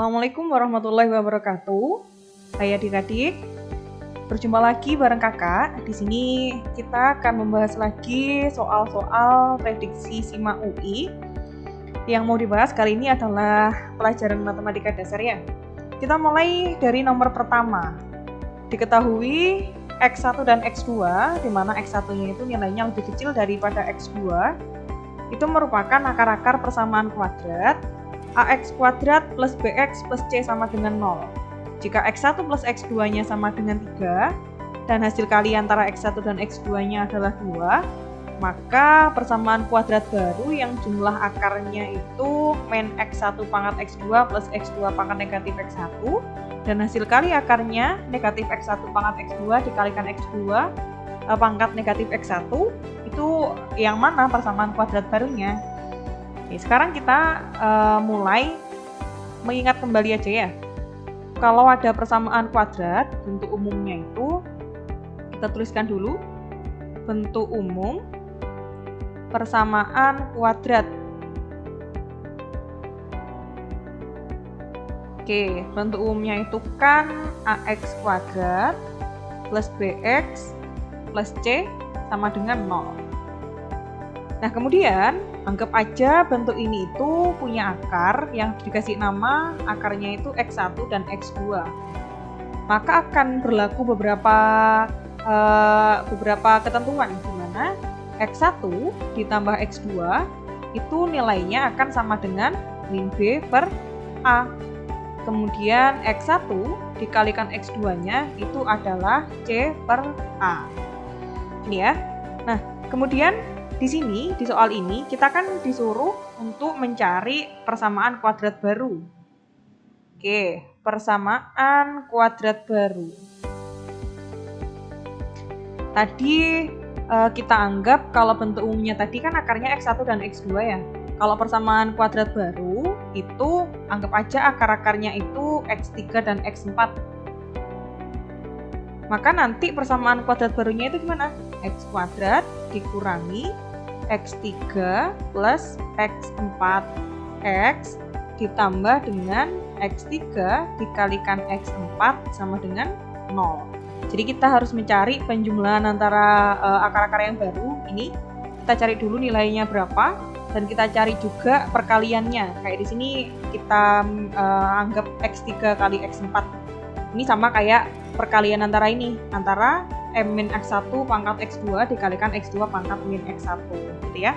Assalamualaikum warahmatullahi wabarakatuh. Hai adik-adik, berjumpa lagi bareng kakak. Di sini kita akan membahas lagi soal-soal prediksi SIMA UI. Yang mau dibahas kali ini adalah pelajaran matematika dasar ya. Kita mulai dari nomor pertama. Diketahui X1 dan X2, di mana X1-nya itu nilainya lebih kecil daripada X2, itu merupakan akar-akar persamaan kuadrat AX kuadrat plus BX plus C sama dengan 0. Jika X1 plus X2-nya sama dengan 3, dan hasil kali antara X1 dan X2-nya adalah 2, maka persamaan kuadrat baru yang jumlah akarnya itu min X1 pangkat X2 plus X2 pangkat negatif X1, dan hasil kali akarnya negatif X1 pangkat X2 dikalikan X2 pangkat negatif X1, itu yang mana persamaan kuadrat barunya? Oke, sekarang kita mulai mengingat kembali aja ya. Kalau ada persamaan kuadrat, bentuk umumnya itu kita tuliskan dulu. Bentuk umum persamaan kuadrat. Oke, bentuk umumnya itu kan AX kuadrat plus BX plus C sama dengan 0. Nah, kemudian anggap aja bentuk ini itu punya akar yang dikasih nama akarnya itu X1 dan X2. Maka akan berlaku beberapa ketentuan di mana X1 ditambah X2 itu nilainya akan sama dengan min B per A. Kemudian X1 dikalikan X2-nya itu adalah C per A. Ini ya. Nah, kemudian di sini, di soal ini, kita kan disuruh untuk mencari persamaan kuadrat baru. Oke, persamaan kuadrat baru. Tadi kita anggap kalau bentuk umumnya tadi kan akarnya X1 dan X2 ya. Kalau persamaan kuadrat baru, itu anggap aja akar-akarnya itu X3 dan X4. Maka nanti persamaan kuadrat barunya itu gimana? X kuadrat dikurangi X3 plus X4X ditambah dengan X3 dikalikan X4 sama dengan 0. Jadi kita harus mencari penjumlahan antara akar-akar yang baru ini. Kita cari dulu nilainya berapa dan kita cari juga perkaliannya. Kayak di sini kita anggap X3 kali X4. Ini sama kayak perkalian antara ini, antara min X1 pangkat X2 dikalikan X2 pangkat min X1, gitu ya.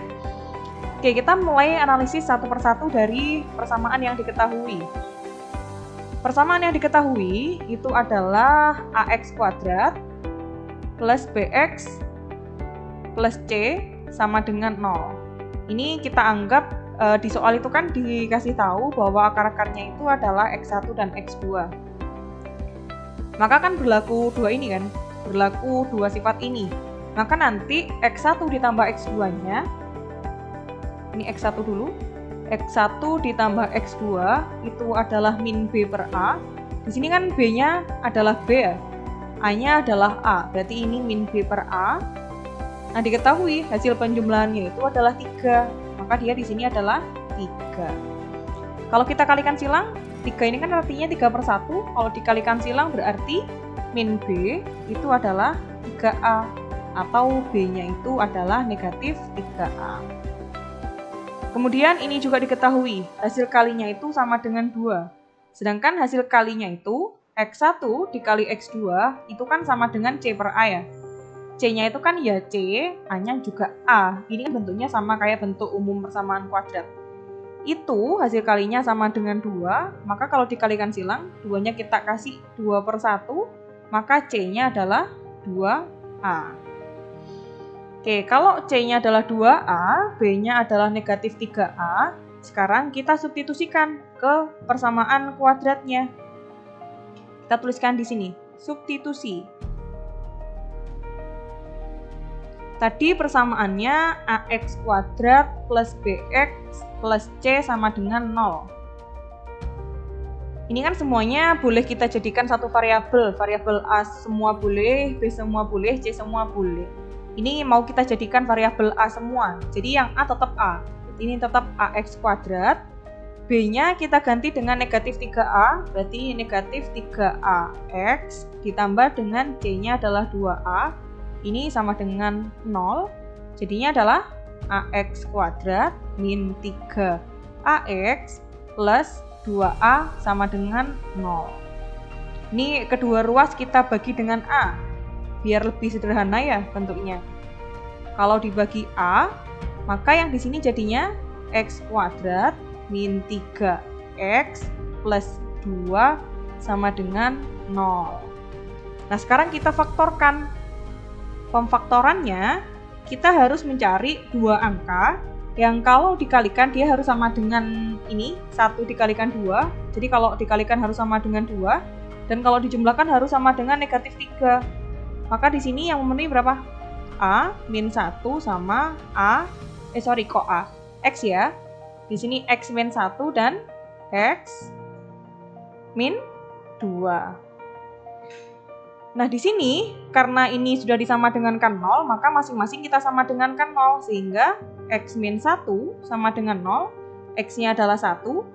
Oke, kita mulai analisis satu persatu dari persamaan yang diketahui. Persamaan yang diketahui itu adalah AX kuadrat plus BX plus C sama dengan 0. Ini kita anggap di soal itu kan dikasih tahu bahwa akar-akarnya itu adalah X1 dan X2. Maka kan berlaku dua ini kan, berlaku dua sifat ini. Maka nanti X1 ditambah X2-nya, ini X1 dulu, X1 ditambah X2 itu adalah min B per A. Di sini kan B-nya adalah B ya, A-nya adalah A, berarti ini min B per A. Nah, diketahui hasil penjumlahannya itu adalah 3, maka dia di sini adalah 3. Kalau kita kalikan silang, 3 ini kan artinya 3/1, kalau dikalikan silang berarti min B itu adalah 3A, atau B-nya itu adalah negatif 3A. Kemudian ini juga diketahui, hasil kalinya itu sama dengan 2. Sedangkan hasil kalinya itu, X1 dikali X2 itu kan sama dengan C per A ya. C-nya itu kan ya C, A-nya juga A. Ini kan bentuknya sama kayak bentuk umum persamaan kuadrat. Itu hasil kalinya sama dengan 2, maka kalau dikalikan silang, 2-nya kita kasih 2/1, maka C-nya adalah 2A. Oke, kalau C-nya adalah 2A, B-nya adalah negatif 3A, sekarang kita substitusikan ke persamaan kuadratnya. Kita tuliskan di sini, substitusi. Tadi persamaannya AX kuadrat plus BX plus C sama dengan 0. Ini kan semuanya boleh kita jadikan satu variabel. Variabel A semua boleh, B semua boleh, C semua boleh. Ini mau kita jadikan variabel A semua. Jadi yang A tetap A. Ini tetap AX kuadrat B-nya kita ganti dengan negatif 3A, berarti negatif 3AX ditambah dengan C-nya adalah 2A. Ini sama dengan 0, jadinya adalah AX kuadrat min 3AX plus 2A sama dengan 0. Ini kedua ruas kita bagi dengan A, biar lebih sederhana ya bentuknya. Kalau dibagi A, maka yang di sini jadinya X kuadrat min 3X plus 2 sama dengan 0. Nah, sekarang kita faktorkan. Pemfaktorannya, kita harus mencari dua angka yang kalau dikalikan dia harus sama dengan ini, 1 dikalikan 2. Jadi kalau dikalikan harus sama dengan 2, dan kalau dijumlahkan harus sama dengan negatif 3. Maka di sini yang memenuhi berapa? A min 1 sama X ya. Di sini X min 1 dan X min 2. Nah, di sini karena ini sudah disama dengankan 0, maka masing-masing kita sama dengankan 0. Sehingga X min 1 sama dengan 0, X-nya adalah 1.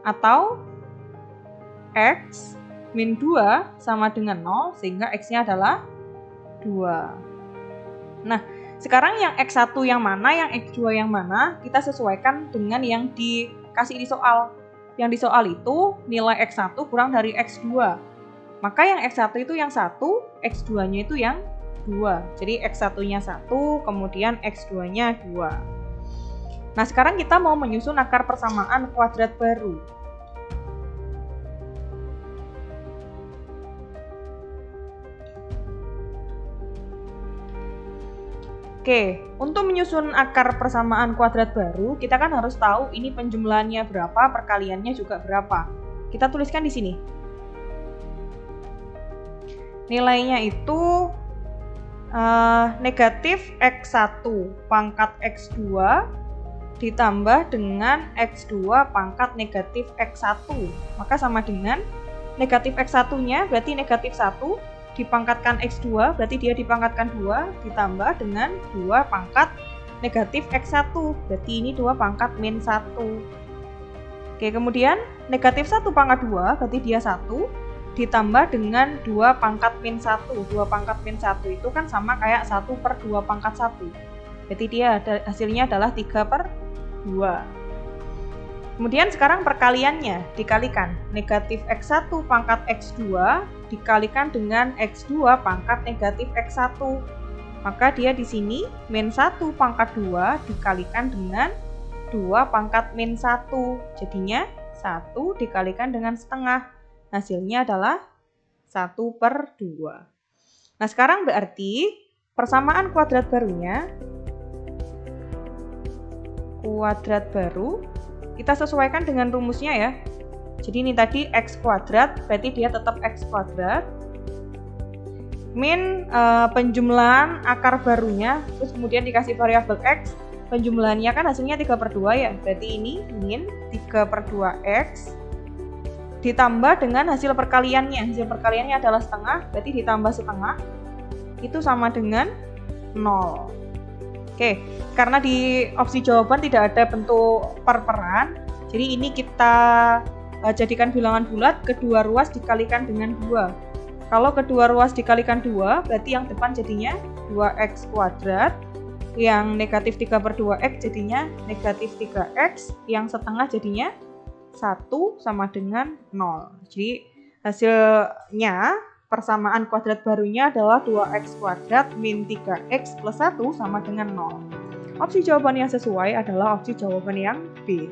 Atau X min 2 sama dengan 0, sehingga X-nya adalah 2. Nah, sekarang yang X1 yang mana, yang X2 yang mana, kita sesuaikan dengan yang dikasih di soal. Yang di soal itu nilai X1 kurang dari X2. Maka yang X1 itu yang 1, X2-nya itu yang 2. Jadi X1-nya 1, kemudian X2-nya 2. Nah, sekarang kita mau menyusun akar persamaan kuadrat baru. Oke, untuk menyusun akar persamaan kuadrat baru, kita kan harus tahu ini penjumlahannya berapa, perkaliannya juga berapa. Kita tuliskan di sini. Nilainya itu negatif X1 pangkat X2 ditambah dengan X2 pangkat negatif X1. Maka sama dengan negatif X1-nya berarti negatif 1. Dipangkatkan X2, berarti dia dipangkatkan 2, ditambah dengan 2 pangkat negatif X1, berarti ini 2 pangkat min 1. Oke, kemudian negatif 1 pangkat 2, berarti dia 1, ditambah dengan 2 pangkat min 1. 2 pangkat min 1 itu kan sama kayak 1 per 2 pangkat 1. Berarti dia hasilnya adalah 3 per 2. Kemudian sekarang perkaliannya dikalikan. Negatif X1 pangkat X2 dikalikan dengan X2 pangkat negatif X1. Maka dia di sini min 1 pangkat 2 dikalikan dengan 2 pangkat min 1. Jadinya 1 dikalikan dengan setengah. Hasilnya adalah 1 per 2. Nah, sekarang berarti persamaan kuadrat barunya, kuadrat baru, kita sesuaikan dengan rumusnya ya. Jadi ini tadi X kuadrat, berarti dia tetap X kuadrat. Min penjumlahan akar barunya, terus kemudian dikasih variabel X. Penjumlahannya kan hasilnya 3 per 2 ya. Berarti ini min 3 per 2X. Ditambah dengan hasil perkaliannya. Hasil perkaliannya adalah setengah, berarti ditambah setengah. Itu sama dengan 0. Oke, karena di opsi jawaban tidak ada bentuk per-peran, jadi ini kita jadikan bilangan bulat, kedua ruas dikalikan dengan 2. Kalau kedua ruas dikalikan 2, berarti yang depan jadinya 2x kuadrat, yang negatif 3 per 2x jadinya negatif 3x, yang setengah jadinya 1 sama dengan 0. Jadi hasilnya persamaan kuadrat barunya adalah 2x kuadrat min 3x plus 1 sama dengan 0. Opsi jawaban yang sesuai adalah opsi jawaban yang B.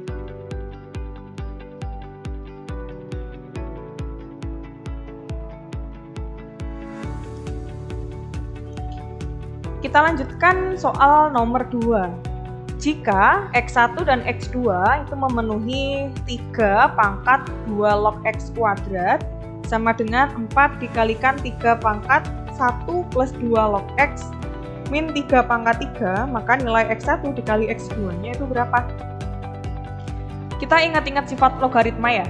Kita lanjutkan soal nomor 2. Jika X1 dan X2 itu memenuhi 3 pangkat 2 log X kuadrat sama dengan 4 dikalikan 3 pangkat 1 plus 2 log X min 3 pangkat 3, maka nilai X1 dikali X2-nya itu berapa? Kita ingat-ingat sifat logaritma ya.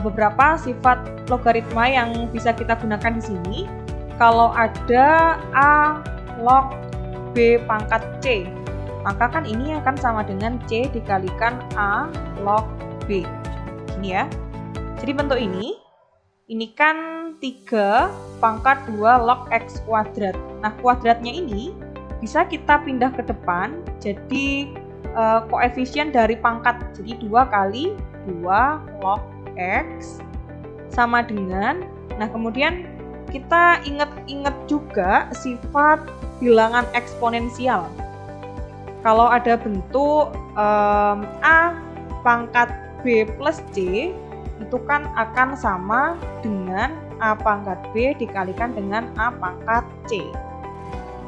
Beberapa sifat logaritma yang bisa kita gunakan di sini. Kalau ada A log B pangkat C, maka kan ini akan sama dengan C dikalikan A log B. Ini ya. Jadi bentuk ini kan 3 pangkat 2 log X kuadrat. Nah, kuadratnya ini bisa kita pindah ke depan jadi koefisien dari pangkat. Jadi 2 kali 2 log X sama dengan, nah kemudian kita ingat juga sifat bilangan eksponensial. Kalau ada bentuk A pangkat B plus C, itu kan akan sama dengan A pangkat B dikalikan dengan A pangkat C.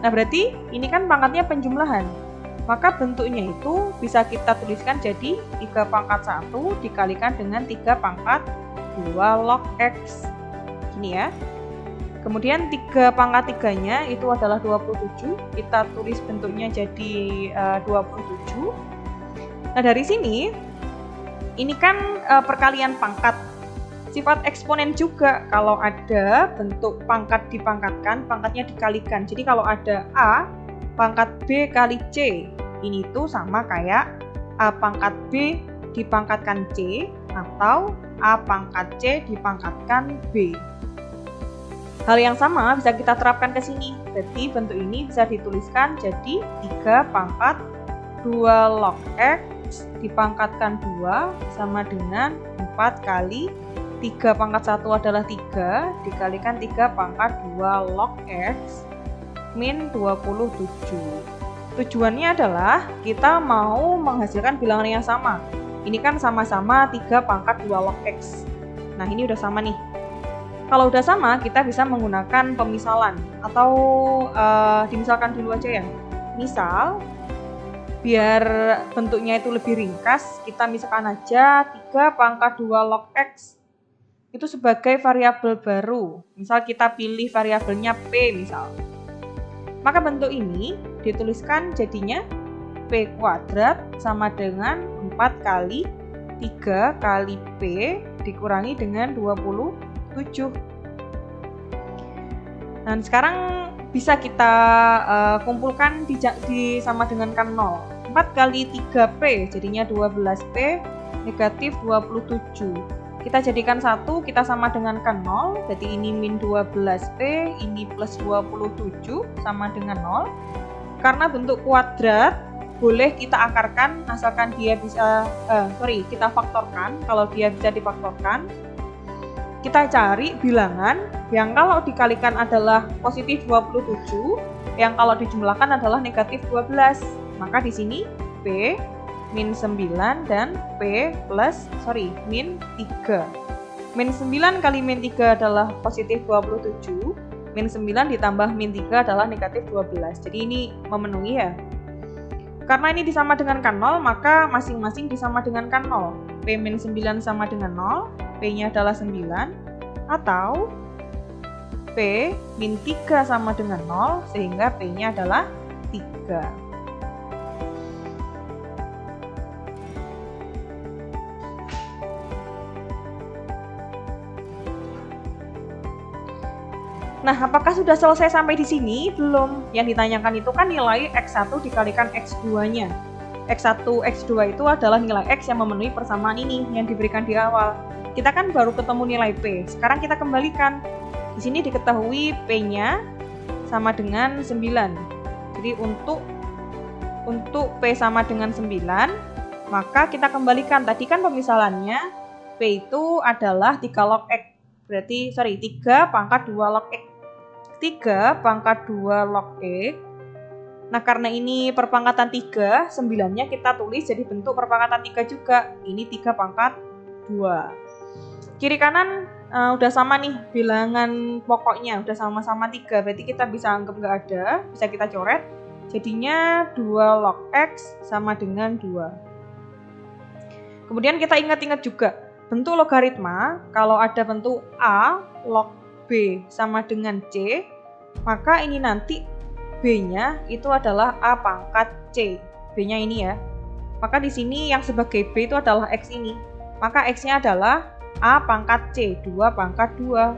Nah, berarti ini kan pangkatnya penjumlahan. Maka bentuknya itu bisa kita tuliskan jadi 3 pangkat 1 dikalikan dengan 3 pangkat 2 log X. Gini ya. Kemudian 3 pangkat 3-nya itu adalah 27. Kita tulis bentuknya jadi 27. Nah, dari sini ini kan perkalian pangkat. Sifat eksponen juga, kalau ada bentuk pangkat dipangkatkan, pangkatnya dikalikan. Jadi kalau ada A pangkat B kali C, ini tuh sama kayak A pangkat B dipangkatkan C atau A pangkat C dipangkatkan B. Hal yang sama bisa kita terapkan ke sini. Berarti bentuk ini bisa dituliskan jadi 3 pangkat 2 log X dipangkatkan 2 sama dengan 4 kali 3 pangkat 1 adalah 3 dikalikan 3 pangkat 2 log X min 27. Tujuannya adalah kita mau menghasilkan bilangan yang sama. Ini kan sama-sama 3 pangkat 2 log X. Nah, ini udah sama nih. Kalau udah sama, kita bisa menggunakan pemisalan atau dimisalkan dulu aja ya. Misal, biar bentuknya itu lebih ringkas, kita misalkan aja 3 pangkat 2 log X itu sebagai variabel baru. Misal kita pilih variabelnya P misal. Maka bentuk ini dituliskan jadinya P kuadrat sama dengan 4 kali 3 kali P dikurangi dengan 27. Dan sekarang bisa kita kumpulkan sama dengan kan 0. 4 kali 3P jadinya 12P negatif 27. Kita jadikan 1, kita sama dengan kan 0, jadi ini min 12P, ini plus 27 sama dengan 0. Karena bentuk kuadrat, boleh kita akarkan, asalkan dia bisa, kita faktorkan, kalau dia bisa difaktorkan. Kita cari bilangan yang kalau dikalikan adalah positif 27, yang kalau dijumlahkan adalah negatif 12. Maka di sini P min 9 dan P min 3. Min 9 kali min 3 adalah positif 27, min 9 ditambah min 3 adalah negatif 12. Jadi ini memenuhi ya. Karena ini disama dengan kan 0, maka masing-masing disama dengan kan 0. P min 9 sama dengan 0, P-nya adalah 9, atau P min 3 sama dengan 0, sehingga P-nya adalah 3. Nah, apakah sudah selesai sampai di sini? Belum. Yang ditanyakan itu kan nilai X1 dikalikan X2-nya. X1, X2 itu adalah nilai X yang memenuhi persamaan ini yang diberikan di awal. Kita kan baru ketemu nilai P. Sekarang kita kembalikan. Di sini diketahui P-nya sama dengan 9. Jadi untuk P sama dengan 9, maka kita kembalikan. Tadi kan pemisalannya P itu adalah 3 log X. Berarti, 3 pangkat 2 log X. 3 pangkat 2 log X. Nah, karena ini perpangkatan 3, 9-nya kita tulis jadi bentuk perpangkatan 3 juga. Ini 3 pangkat 2. Kiri kanan udah sama nih bilangan pokoknya, udah sama-sama 3. Berarti kita bisa anggap nggak ada, bisa kita coret. Jadinya 2 log X sama dengan 2. Kemudian kita ingat-ingat juga, bentuk logaritma, kalau ada bentuk A log B sama dengan C, maka ini nanti B-nya itu adalah A pangkat C. B-nya ini ya. Maka di sini yang sebagai B itu adalah X ini. Maka X-nya adalah A pangkat C, 2 pangkat 2.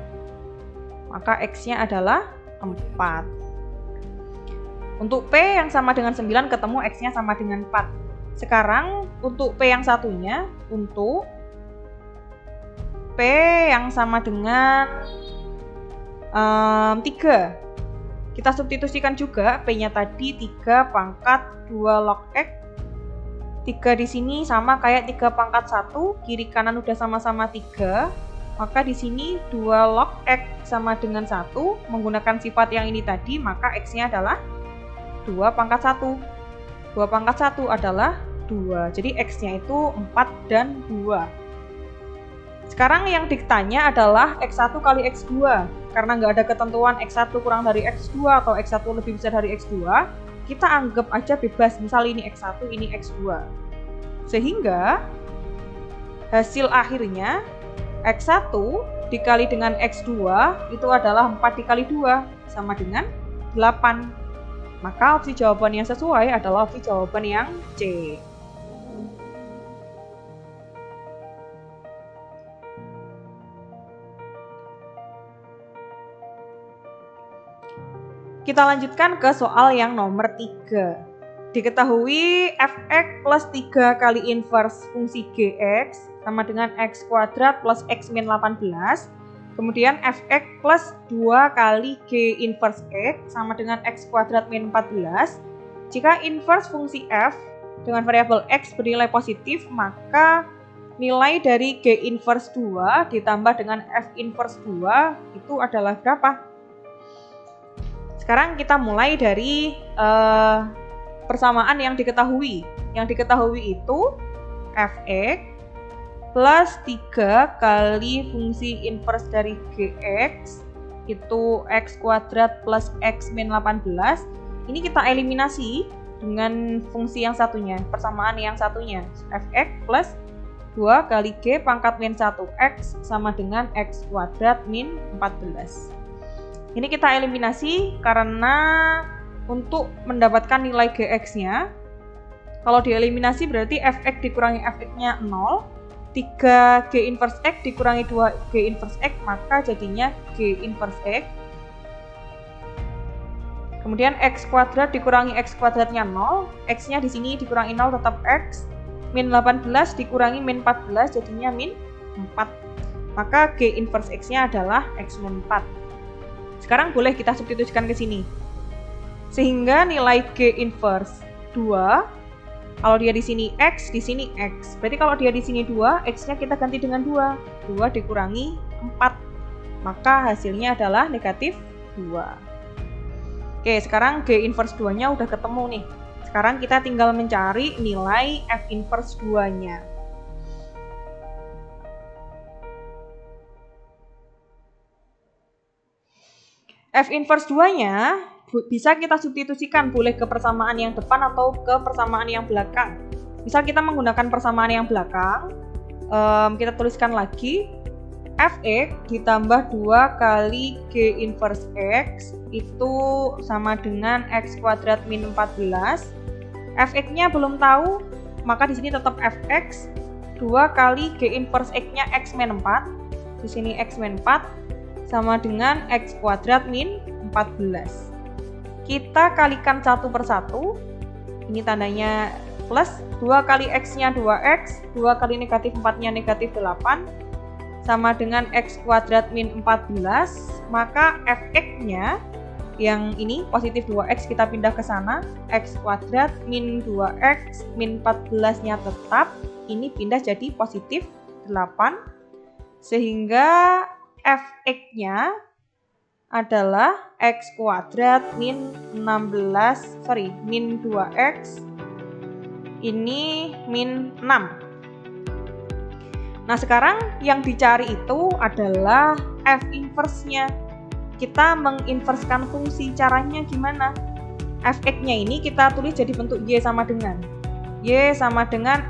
Maka X-nya adalah 4. Untuk P yang sama dengan 9 ketemu X-nya sama dengan 4. Sekarang untuk P yang satunya, untuk P yang sama dengan 3. Kita substitusikan juga P-nya tadi 3 pangkat 2 log X. 3 di sini sama kayak 3 pangkat 1, kiri kanan udah sama-sama 3. Maka di sini 2 log X sama dengan 1, menggunakan sifat yang ini tadi, maka X-nya adalah 2 pangkat 1. 2 pangkat 1 adalah 2. Jadi X-nya itu 4 dan 2. Sekarang yang ditanya adalah X1 kali X2. Karena nggak ada ketentuan X1 kurang dari X2 atau X1 lebih besar dari X2, kita anggap aja bebas. Misal ini X1, ini X2. Sehingga hasil akhirnya X1 dikali dengan X2 itu adalah 4 dikali 2 sama dengan 8. Maka opsi jawaban yang sesuai adalah opsi jawaban yang C. Kita lanjutkan ke soal yang nomor 3. Diketahui fx plus 3 kali inverse fungsi gx sama dengan x kuadrat plus x min 18. Kemudian fx plus 2 kali g inverse x sama dengan x kuadrat min 14. Jika inverse fungsi f dengan variabel x bernilai positif, maka nilai dari g inverse 2 ditambah dengan f inverse 2 itu adalah berapa? Sekarang kita mulai dari persamaan yang diketahui. Yang diketahui itu fx plus 3 kali fungsi inverse dari gx itu x kuadrat plus x min 18. Ini kita eliminasi dengan fungsi yang satunya, persamaan yang satunya. Fx plus 2 kali g pangkat min 1x sama dengan x kuadrat min 14. Ini kita eliminasi karena untuk mendapatkan nilai gx-nya, kalau dieliminasi berarti fx dikurangi fx-nya 0, 3 g inverse x dikurangi 2 g inverse x, maka jadinya g inverse x. Kemudian x kuadrat dikurangi x kuadratnya 0, x-nya di sini dikurangi 0 tetap x, min 18 dikurangi min 14 jadinya min 4. Maka g inverse x-nya adalah x min 4. Sekarang boleh kita substitusikan ke sini. Sehingga nilai G inverse 2, kalau dia di sini X, di sini X. Berarti kalau dia di sini 2, X-nya kita ganti dengan 2. 2 dikurangi 4. Maka hasilnya adalah negatif 2. Oke, sekarang G inverse 2-nya udah ketemu nih. Sekarang kita tinggal mencari nilai F inverse 2-nya. F inverse 2-nya bisa kita substitusikan, boleh ke persamaan yang depan atau ke persamaan yang belakang. Misal kita menggunakan persamaan yang belakang, kita tuliskan lagi fx ditambah 2 kali g inverse x itu sama dengan x kuadrat min 14. Fx-nya belum tahu, maka di sini tetap fx 2 kali g inverse x-nya x min 4. Di sini x min 4 sama dengan x kuadrat min 14. Kita kalikan satu per satu. Ini tandanya plus, 2 kali x-nya 2x, 2 kali negatif 4-nya negatif 8, sama dengan x kuadrat min 14. Maka fx-nya yang ini positif 2x kita pindah ke sana, x kuadrat min 2x min 14-nya tetap, ini pindah jadi positif 8. Sehingga fx-nya adalah x kuadrat min 2x, ini min 6. Nah sekarang yang dicari itu adalah f inverse-nya. Kita menginverskan fungsi, caranya gimana? Fx-nya ini kita tulis jadi bentuk y sama dengan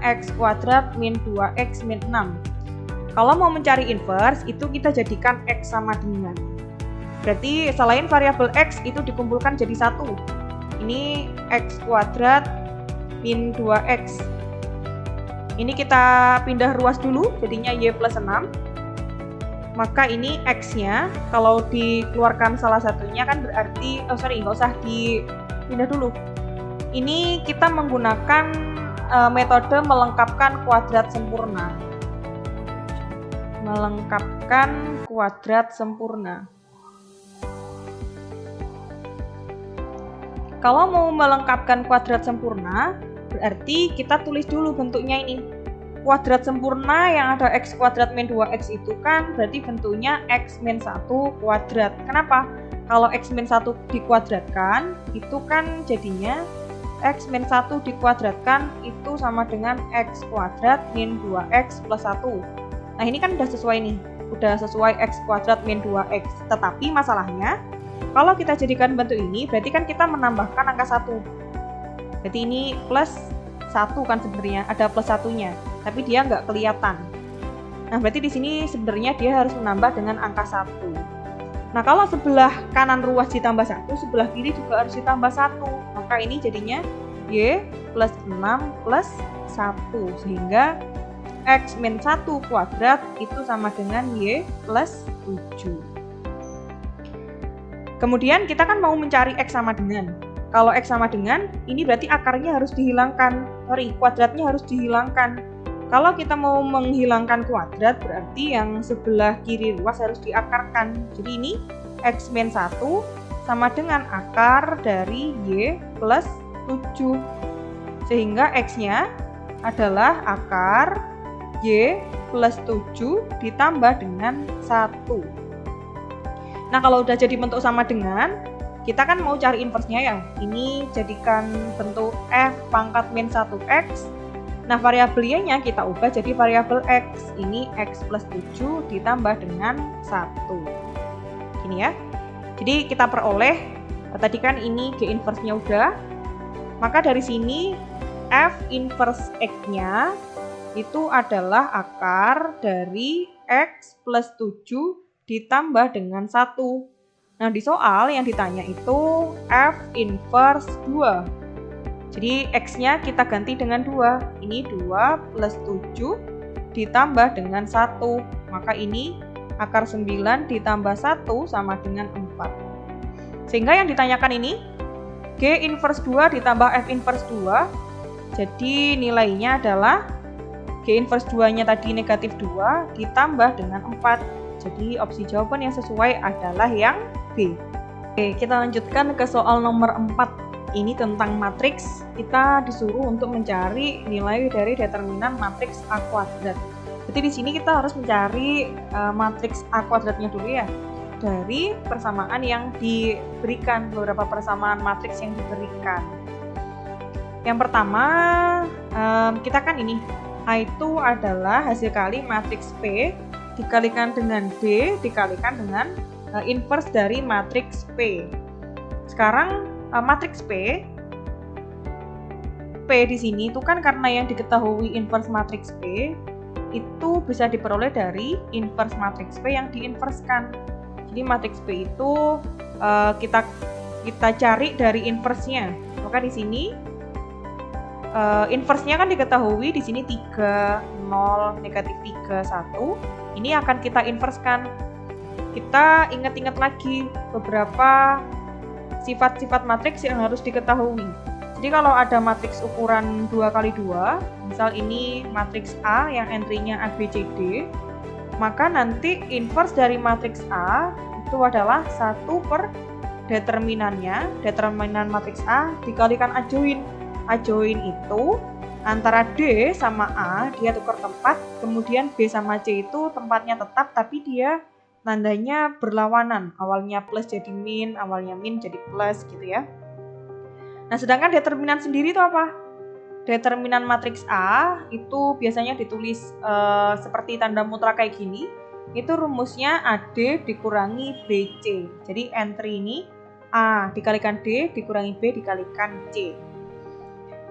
x kuadrat min 2x min 6. Kalau mau mencari inverse, itu kita jadikan x sama dengan. Berarti selain variabel x itu dikumpulkan jadi satu. Ini x kuadrat min 2x. Ini kita pindah ruas dulu, jadinya y plus 6. Maka ini x-nya, kalau dikeluarkan salah satunya kan berarti, nggak usah dipindah dulu. Ini kita menggunakan metode melengkapkan kuadrat sempurna. Melengkapkan kuadrat sempurna. Kalau mau melengkapkan kuadrat sempurna, berarti kita tulis dulu bentuknya ini. Kuadrat sempurna yang ada x kuadrat min 2x itu kan berarti bentuknya x min 1 kuadrat. Kenapa? Kalau x min 1 dikuadratkan, itu kan jadinya x min 1 dikuadratkan itu sama dengan x kuadrat min 2x plus 1. Nah ini kan udah sesuai nih, udah sesuai x kuadrat min 2x. Tetapi masalahnya, kalau kita jadikan bentuk ini, berarti kan kita menambahkan angka 1. Berarti ini plus 1 kan sebenarnya, ada plus 1-nya. Tapi dia nggak kelihatan. Nah berarti di sini sebenarnya dia harus menambah dengan angka 1. Nah kalau sebelah kanan ruas ditambah 1, sebelah kiri juga harus ditambah 1. Maka ini jadinya y plus 6 plus 1. Sehingga x min 1 kuadrat itu sama dengan y plus 7. Kemudian kita kan mau mencari x sama dengan. Kalau x sama dengan, ini berarti akarnya harus dihilangkan. Kuadratnya harus dihilangkan. Kalau kita mau menghilangkan kuadrat, berarti yang sebelah kiri ruas harus diakarkan. Jadi ini x min 1 sama dengan akar dari y plus 7. Sehingga x-nya adalah akar y plus 7 ditambah dengan 1. Nah kalau udah jadi bentuk sama dengan, kita kan mau cari inversnya ya. Ini jadikan bentuk f pangkat min 1x. Nah variabelnya kita ubah jadi variabel x. Ini x plus 7 ditambah dengan 1. Gini ya. Jadi kita peroleh, tadi kan ini g inverse-nya udah. Maka dari sini f inverse x-nya itu adalah akar dari x plus 7 ditambah dengan 1. Nah, di soal yang ditanya itu f inverse 2. Jadi x-nya kita ganti dengan 2. Ini 2 plus 7 ditambah dengan 1. Maka ini akar 9 ditambah 1 sama dengan 4. Sehingga yang ditanyakan ini g inverse 2 ditambah f inverse 2. Jadi nilainya adalah g inverse 2-nya tadi negatif 2 ditambah dengan 4. Jadi opsi jawaban yang sesuai adalah yang B. Oke, kita lanjutkan ke soal nomor 4. Ini tentang matriks. Kita disuruh untuk mencari nilai dari determinan matriks A kuadrat. Jadi di sini kita harus mencari matriks A kuadratnya dulu ya. Dari persamaan yang diberikan, beberapa persamaan matriks yang diberikan. Yang pertama, kita kan ini A itu adalah hasil kali matriks P dikalikan dengan B dikalikan dengan inverse dari matriks P. Sekarang matriks P di sini itu kan karena yang diketahui inverse matriks P itu bisa diperoleh dari inverse matriks P yang diinverskan. Jadi matriks P itu kita cari dari inverse-nya. Maka di sini inverse-nya kan diketahui di sini 3, 0, negatif 3, 1. Ini akan kita inverskan. Kita ingat-ingat lagi beberapa sifat-sifat matriks yang harus diketahui. Jadi kalau ada matriks ukuran 2x2, misal ini matriks A yang entry-nya ABCD, maka nanti inverse dari matriks A itu adalah 1 per determinannya, determinan matriks A dikalikan adjoin. Adjoin itu antara D sama A dia tukar tempat, kemudian B sama C itu tempatnya tetap tapi dia tandanya berlawanan. Awalnya plus jadi min, awalnya min jadi plus gitu ya. Nah, sedangkan determinan sendiri itu apa? Determinan matriks A itu biasanya ditulis seperti tanda mutlak kayak gini. Itu rumusnya AD dikurangi BC. Jadi entry ini A dikalikan D dikurangi B dikalikan C.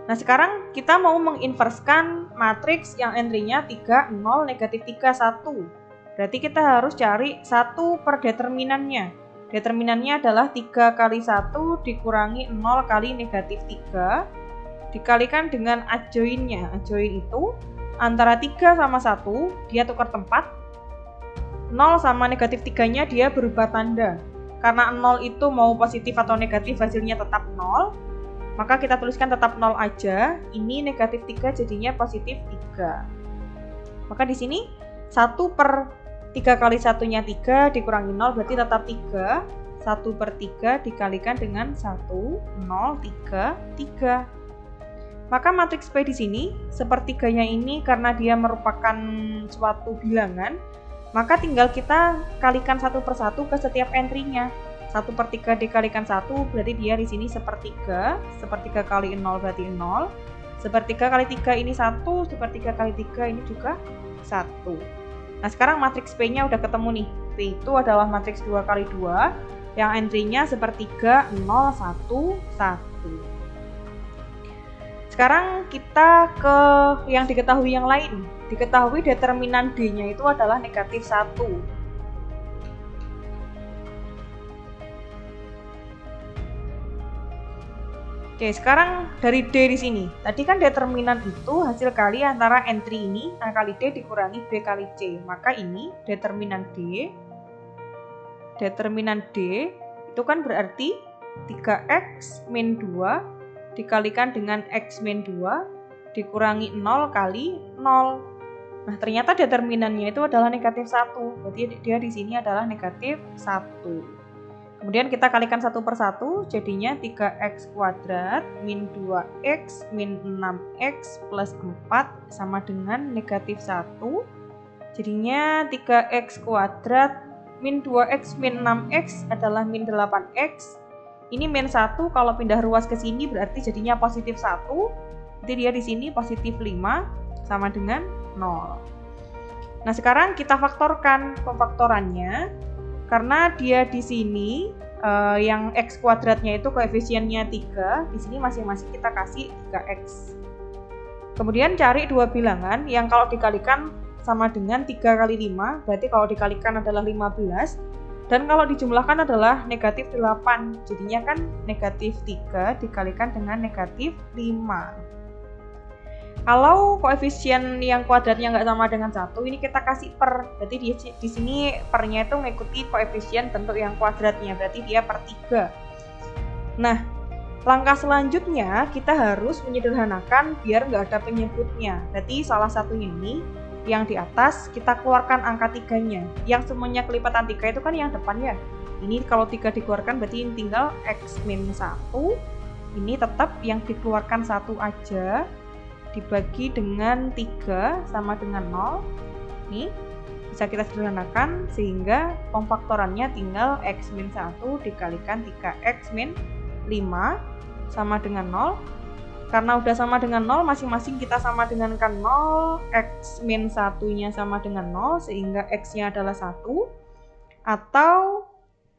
Nah sekarang kita mau menginverskan matriks yang entry-nya 3, 0, negatif 3, 1. Berarti kita harus cari 1 per determinannya. Determinannya adalah 3 kali 1 dikurangi 0 kali negatif 3 dikalikan dengan adjoinnya. Adjoin itu antara 3 sama 1 dia tukar tempat. 0 sama negatif 3-nya dia berubah tanda. Karena 0 itu mau positif atau negatif hasilnya tetap 0. maka kita tuliskan tetap 0 aja. Ini negatif 3 jadinya positif 3. Maka di sini 1 per 3 kali 1-nya 3 dikurangi 0 berarti tetap 3. 1 per 3 dikalikan dengan 1, 0, 3, 3. Maka matriks P di sini, sepertiganya ini karena dia merupakan suatu bilangan, maka tinggal kita kalikan 1 per 1 ke setiap entry-nya. 1 per 3 dikalikan 1 berarti dia di sini sepertiga. Sepertiga kali 0 berarti 0. Sepertiga kali 3 ini 1, sepertiga kali 3 ini juga 1. Nah sekarang matriks P-nya udah ketemu nih. P itu adalah matriks 2 kali 2 yang entry-nya sepertiga 0, 1, 1. Sekarang kita ke yang diketahui yang lain. Diketahui determinan D-nya itu adalah negatif 1. Oke, sekarang dari D di sini. Tadi kan determinan itu hasil kali antara entry ini, A kali D dikurangi B kali C. Maka ini determinan D. Determinan D itu kan berarti 3x min 2 dikalikan dengan x min 2 dikurangi 0 kali 0. Nah, ternyata determinannya itu adalah negatif 1. Berarti dia di sini adalah negatif 1. Kemudian kita kalikan 1 per 1, jadinya 3x kuadrat min 2x min 6x plus 4 sama dengan negatif 1. Jadinya 3x kuadrat min 2x min 6x adalah min 8x. Ini min 1 kalau pindah ruas ke sini berarti jadinya positif 1. Jadi dia di sini positif 5 sama dengan 0. Nah, sekarang kita faktorkan pemfaktorannya. Karena dia di sini yang x kuadratnya itu koefisiennya 3, di sini masing-masing kita kasih 3x. Kemudian cari dua bilangan yang kalau dikalikan sama dengan 3 kali 5, berarti kalau dikalikan adalah 15, dan kalau dijumlahkan adalah negatif 8, jadinya kan negatif 3 dikalikan dengan negatif 5. Kalau koefisien yang kuadratnya nggak sama dengan 1, ini kita kasih per. Berarti di sini pernya itu mengikuti koefisien bentuk yang kuadratnya, berarti dia per 3. Nah, langkah selanjutnya kita harus menyederhanakan biar nggak ada penyebutnya. Berarti salah satunya ini, yang di atas kita keluarkan angka 3-nya. Yang semuanya kelipatan 3 itu kan yang depan ya. Ini kalau 3 dikeluarkan berarti ini tinggal x min 1. Ini tetap yang dikeluarkan 1 aja. Dibagi dengan 3 sama dengan 0. Nih, bisa kita sederhanakan sehingga pemfaktorannya tinggal x min 1 dikalikan 3x min 5 sama dengan 0. Karena udah sama dengan 0, masing-masing kita sama dengan kan 0, x min 1-nya sama dengan 0, sehingga x-nya adalah 1. Atau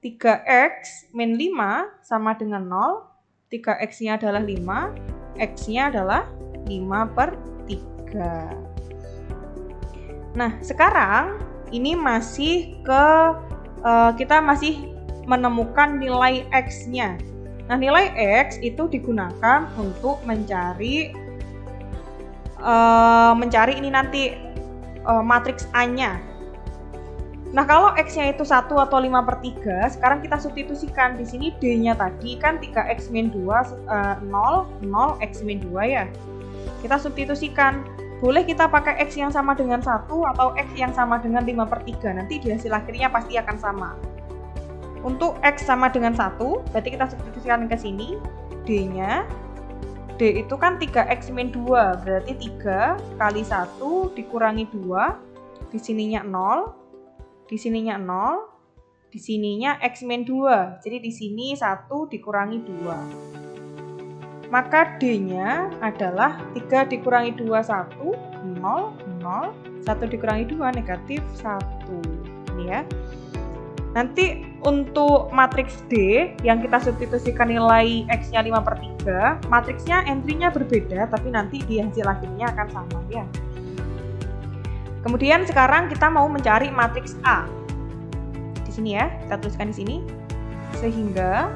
3x min 5 sama dengan 0, 3x-nya adalah 5, x-nya adalah 5 per 3. Nah, sekarang ini masih kita masih menemukan nilai X-nya. Nah, nilai X itu digunakan untuk mencari ini nanti matriks A-nya. Nah, kalau X-nya itu 1 atau 5 per 3, sekarang kita substitusikan. Di sini D-nya tadi kan 3x min 2, 0, 0, x min 2 ya. Kita substitusikan, boleh kita pakai X yang sama dengan 1 atau X yang sama dengan 5 per 3, nanti di hasil akhirnya pasti akan sama. Untuk X sama dengan 1, berarti kita substitusikan ke sini, D-nya, D itu kan 3X min 2, berarti 3 kali 1 dikurangi 2, di sininya 0, di sininya 0, di sininya X min 2, jadi di sini 1 dikurangi 2. Maka D-nya adalah 3 dikurangi 2, 1, 0, 0, 1 dikurangi 2, negatif 1. Ini ya. Nanti untuk matriks D yang kita substitusikan nilai X-nya 5 per 3, matriksnya entry-nya berbeda, tapi nanti di hasil akhirnya akan sama ya. Kemudian sekarang kita mau mencari matriks A. Di sini ya, kita tuliskan di sini. Sehingga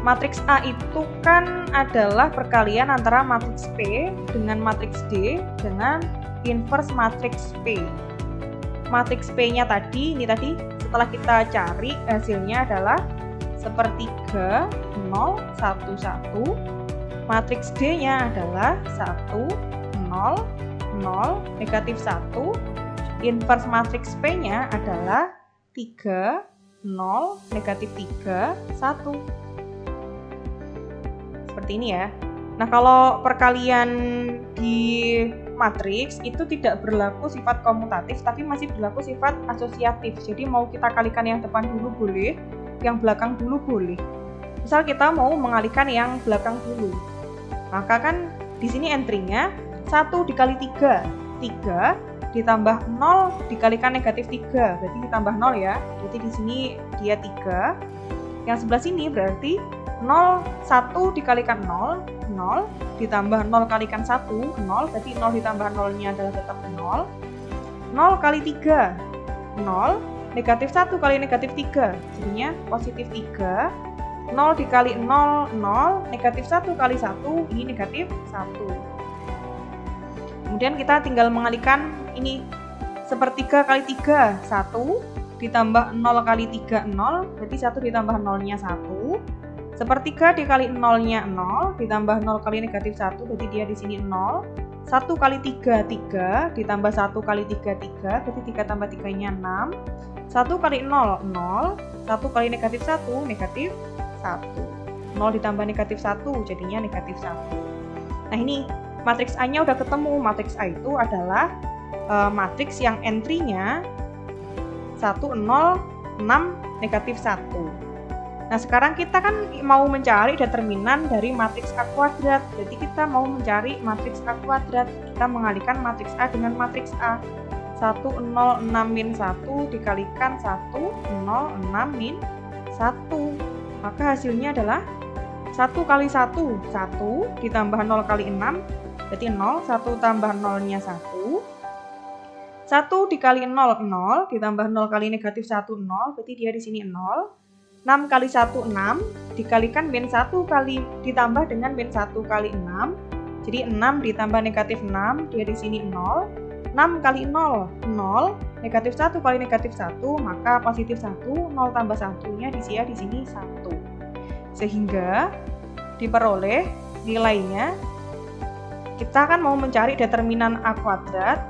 matriks A itu kan adalah perkalian antara matriks P dengan matriks D dengan inverse matriks P. Matriks P-nya tadi, ini tadi setelah kita cari hasilnya adalah sepertiga 0, 1, 1. Matriks D-nya adalah 1, 0, 0, negatif 1. Inverse matriks P-nya adalah 3, 0, negatif 3, 1. Seperti ini ya. Nah, kalau perkalian di matriks itu tidak berlaku sifat komutatif, tapi masih berlaku sifat asosiatif. Jadi mau kita kalikan yang depan dulu boleh, yang belakang dulu boleh. Misal kita mau mengalihkan yang belakang dulu. Maka kan di sini entry-nya 1 dikali 3. 3 ditambah 0 dikalikan negatif 3. Berarti ditambah 0 ya. Jadi di sini dia 3. Yang sebelah sini berarti 0, 1 dikalikan 0, 0 ditambah 0 kalikan 1, 0, berarti 0 ditambah 0-nya adalah tetap 0. 0 kali 3, 0, negatif 1 kali negatif 3, jadinya positif 3. 0 dikali 0, 0, negatif 1 kali 1, ini negatif 1. Kemudian kita tinggal mengalihkan ini, sepertiga kali 3, 1, ditambah 0 kali 3, 0, berarti 1 ditambah 0-nya 1. Sepertiga dikali 0-nya 0, ditambah 0 kali negatif 1, berarti dia di sini 0. 1 kali 3, 3, ditambah 1 kali 3, 3, berarti 3 tambah 3-nya 6. 1 kali 0, 0. 1 kali negatif 1, negatif 1. 0 ditambah negatif 1, jadinya negatif 1. Nah ini, matriks A-nya udah ketemu. Matriks A itu adalah matriks yang entry-nya 1, 0, 6, negatif 1. Nah, sekarang kita kan mau mencari determinan dari matriks A kuadrat. Jadi kita mau mencari matriks A kuadrat. Kita mengalihkan matriks A dengan matriks A. 1, 0, 6, min 1 dikalikan 1, 0, 6, min 1. Maka hasilnya adalah 1 kali 1, 1 ditambah 0 kali 6, berarti 0, 1 tambah 0-nya 1. 1 dikali 0, 0, ditambah 0 kali negatif 1, 0, berarti dia di sini 0. 6 kali 1, 6, dikalikan min 1 kali ditambah dengan min 1 kali 6. Jadi 6 ditambah negatif 6, dia di sini 0. 6 kali 0, 0, negatif 1 kali negatif 1, maka positif 1, 0 tambah 1-nya di sini 1. Sehingga diperoleh nilainya, kita kan mau mencari determinan A kuadrat.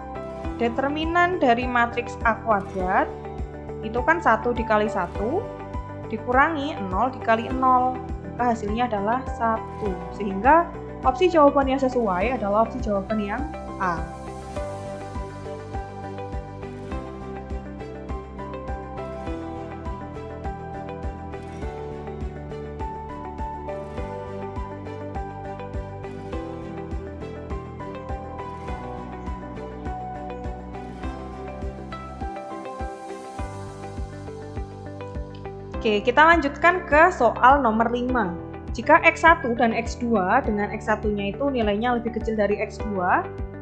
Determinan dari matriks A kuadrat itu kan 1 dikali 1, dikurangi 0 dikali 0, maka hasilnya adalah 1. Sehingga opsi jawaban yang sesuai adalah opsi jawaban yang A. Oke, kita lanjutkan ke soal nomor 5. Jika X1 dan X2 dengan X1-nya itu nilainya lebih kecil dari X2,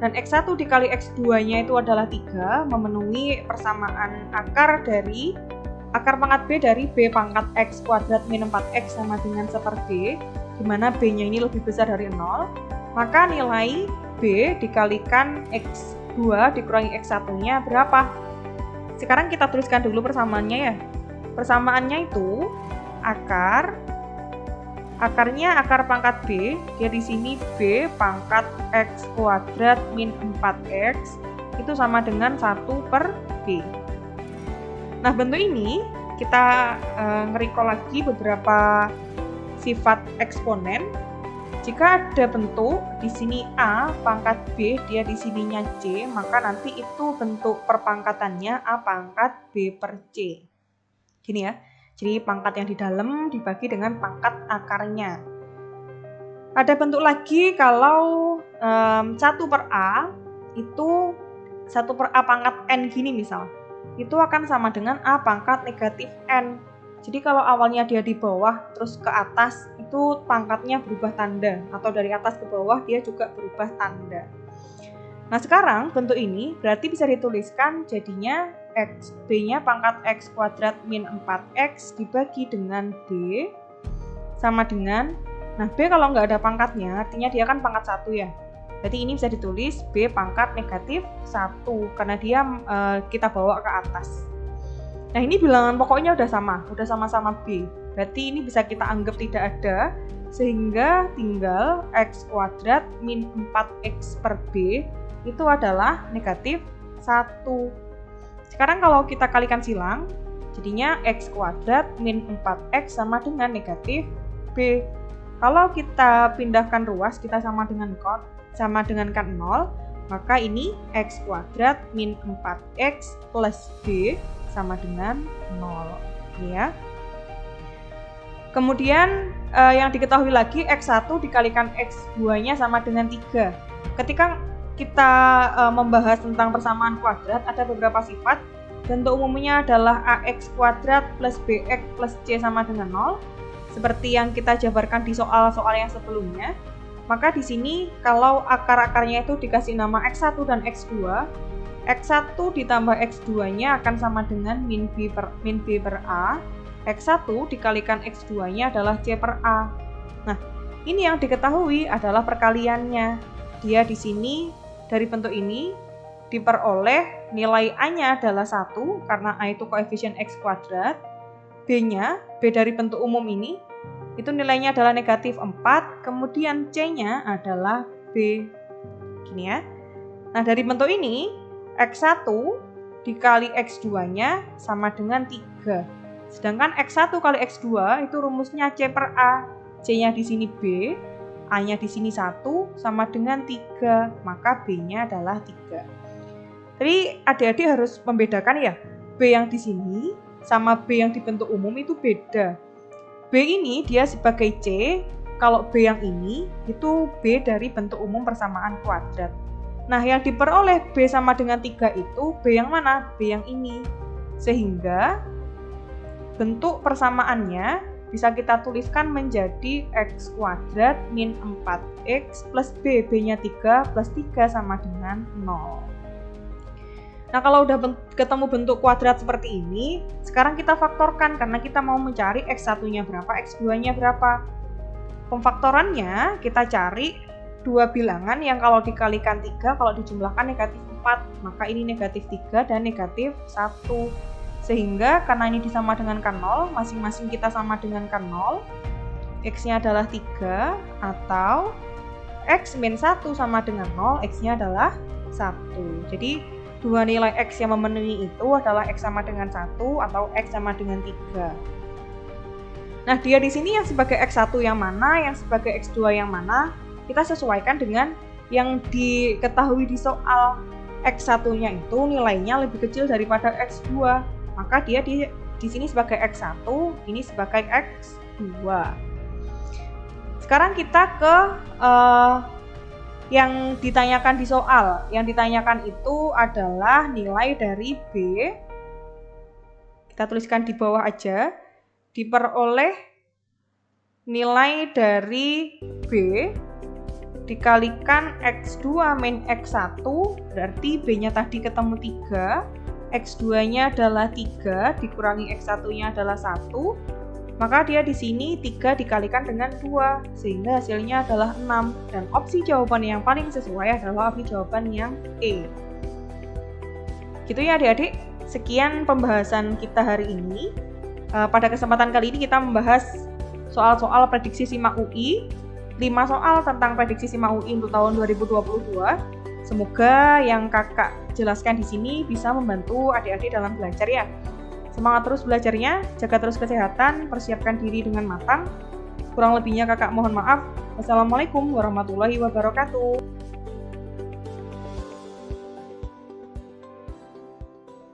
dan X1 dikali X2-nya itu adalah 3, memenuhi persamaan akar pangkat B dari B pangkat X kuadrat min 4X sama dengan seper B, di mana B-nya ini lebih besar dari 0, maka nilai B dikalikan X2 dikurangi X1-nya berapa? Sekarang kita tuliskan dulu persamaannya ya. Persamaannya itu akarnya akar pangkat B, dia di sini B pangkat X kuadrat min 4X itu sama dengan 1 per B. Nah, bentuk ini kita nge-recall lagi beberapa sifat eksponen. Jika ada bentuk di sini A pangkat B, dia di sininya C, maka nanti itu bentuk perpangkatannya A pangkat B per C. Gini ya, jadi pangkat yang di dalam dibagi dengan pangkat akarnya. Ada bentuk lagi kalau 1 per A itu 1 per A pangkat N gini misal, itu akan sama dengan A pangkat negatif N. Jadi kalau awalnya dia di bawah terus ke atas, itu pangkatnya berubah tanda, atau dari atas ke bawah dia juga berubah tanda. Nah, sekarang bentuk ini berarti bisa dituliskan jadinya B-nya pangkat X kuadrat min 4X dibagi dengan B sama dengan, nah B kalau nggak ada pangkatnya artinya dia kan pangkat 1 ya. Berarti ini bisa ditulis B pangkat negatif 1 karena dia kita bawa ke atas. Nah, ini bilangan pokoknya udah sama-sama B. Berarti ini bisa kita anggap tidak ada, sehingga tinggal x kuadrat min 4x per b itu adalah negatif 1. Sekarang kalau kita kalikan silang, jadinya x kuadrat min 4x sama dengan negatif b. Kalau kita pindahkan ruas, kita sama dengan kan 0, maka ini x kuadrat min 4x plus b sama dengan 0. Ini ya. Kemudian yang diketahui lagi, x1 dikalikan x2-nya sama dengan 3. Ketika kita membahas tentang persamaan kuadrat, ada beberapa sifat. Bentuk umumnya adalah ax kuadrat plus bx plus c sama dengan 0. Seperti yang kita jabarkan di soal-soal yang sebelumnya. Maka di sini kalau akar-akarnya itu dikasih nama x1 dan x2, x1 ditambah x2-nya akan sama dengan min b per a. X1 dikalikan X2-nya adalah C per A. Nah, ini yang diketahui adalah perkaliannya. Dia di sini, dari bentuk ini, diperoleh nilai A-nya adalah 1, karena A itu koefisien X kuadrat. B-nya, B dari bentuk umum ini, itu nilainya adalah negatif 4, kemudian C-nya adalah B. Gini ya. Nah, dari bentuk ini, X1 dikali X2-nya sama dengan 3. Sedangkan X1 kali X2 itu rumusnya C per A. C-nya di sini B, A-nya di sini 1 sama dengan 3, maka B-nya adalah 3. Tapi adik-adik harus membedakan ya, B yang di sini sama B yang di bentuk umum itu beda. B ini dia sebagai C, kalau B yang ini itu B dari bentuk umum persamaan kuadrat. Nah, yang diperoleh B sama dengan 3 itu B yang mana? B yang ini. Sehingga bentuk persamaannya bisa kita tuliskan menjadi x kuadrat min 4x plus b, b-nya 3 plus 3 sama dengan 0. Nah, kalau udah ketemu bentuk kuadrat seperti ini, sekarang kita faktorkan karena kita mau mencari x1-nya berapa, x2-nya berapa. Pemfaktorannya kita cari dua bilangan yang kalau dikalikan 3, kalau dijumlahkan negatif 4, maka ini negatif 3 dan negatif 1. Sehingga karena ini disama dengan kan 0, masing-masing kita sama dengan kan 0, x-nya adalah 3, atau x min 1 sama dengan 0, x-nya adalah 1. Jadi dua nilai x yang memenuhi itu adalah x sama dengan 1 atau x sama dengan 3. Nah, dia di sini yang sebagai x1 yang mana, yang sebagai x2 yang mana, kita sesuaikan dengan yang diketahui di soal. X1-nya itu nilainya lebih kecil daripada x2. Maka dia di sini sebagai X1, ini sebagai X2. Sekarang kita ke yang ditanyakan di soal. Yang ditanyakan itu adalah nilai dari B. Kita tuliskan di bawah aja. Diperoleh nilai dari B dikalikan X2 min X1, berarti B-nya tadi ketemu 3. X2-nya adalah 3, dikurangi X1-nya adalah 1, maka dia di sini 3 dikalikan dengan 2, sehingga hasilnya adalah 6. Dan opsi jawaban yang paling sesuai adalah opsi jawaban yang E. Gitu ya adik-adik, sekian pembahasan kita hari ini. Pada kesempatan kali ini kita membahas soal-soal prediksi SIMAK UI, 5 soal tentang prediksi SIMAK UI untuk tahun 2022. Semoga yang kakak jelaskan di sini bisa membantu adik-adik dalam belajar ya. Semangat terus belajarnya, jaga terus kesehatan, persiapkan diri dengan matang. Kurang lebihnya kakak mohon maaf. Wassalamualaikum warahmatullahi wabarakatuh.